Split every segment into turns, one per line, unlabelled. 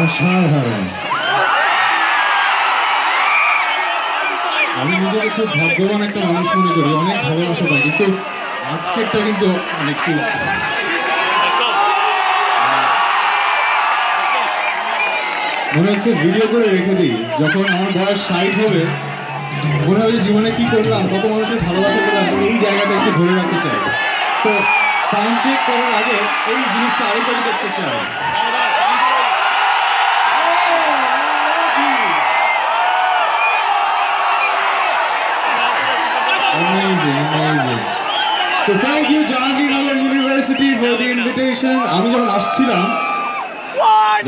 অসাধারণ। আমি নিজেকে খুব ভাগ্যবান একটা মানুষ মনে করি, অনেক ভালোবাসা পাই, কিন্তু আজকেরটা কিন্তু অনেকটু মনে হচ্ছে ভিডিও করে রেখে দিই। যখন আমার বয়স 60 হবে মনে হবে জীবনে কি করলাম, কত মানুষের ভালোবাসা পেলাম, এই জায়গাটা একটু ধরে রাখতে চাই। সো সাউন্ড চেক করার আগে এই জিনিসটা আরেকবার দেখতে চাই। Amazing, amazing. So thank you Jahaangirnagar University for the invitation. আমি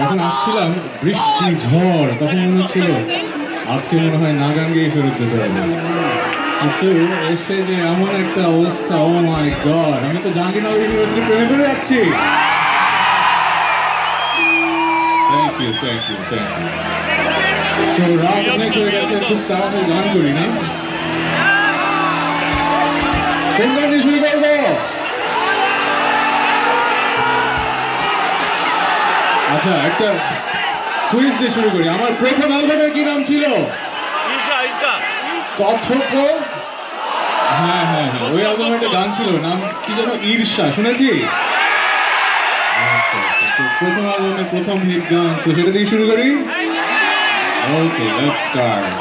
যখন আসছিলাম বৃষ্টি ঝড়, তখন মনে হচ্ছিল আজকে মনে হয় না গান গেয়ে ফেরত যেতে হবে, কিন্তু এসে যে এমন একটা অবস্থা, ও মাই গড, আমি তো জাহাঙ্গীরনগর ইউনিভার্সিটি প্রেমে পড়ে যাচ্ছি। Thank you, thank you, thank you. So রাত অনেক হয়ে গেছে, খুব তাড়াতাড়ি গান করি না? কোন গান দিয়ে শুরু করবো? আচ্ছা, একটা কুইজ দিয়ে শুরু করি। আমার প্রথম অ্যালবামের কি নাম ছিল? কথক। হ্যাঁ হ্যাঁ হ্যাঁ, ওই অ্যালবামে একটা গান ছিল, নাম কি যেন, ঈর্ষা, শুনেছি? আচ্ছা আচ্ছা, প্রথম অ্যালবামের প্রথম হিট গান, সেটা দিয়ে শুরু করি। ওকে, লেটস স্টার্ট।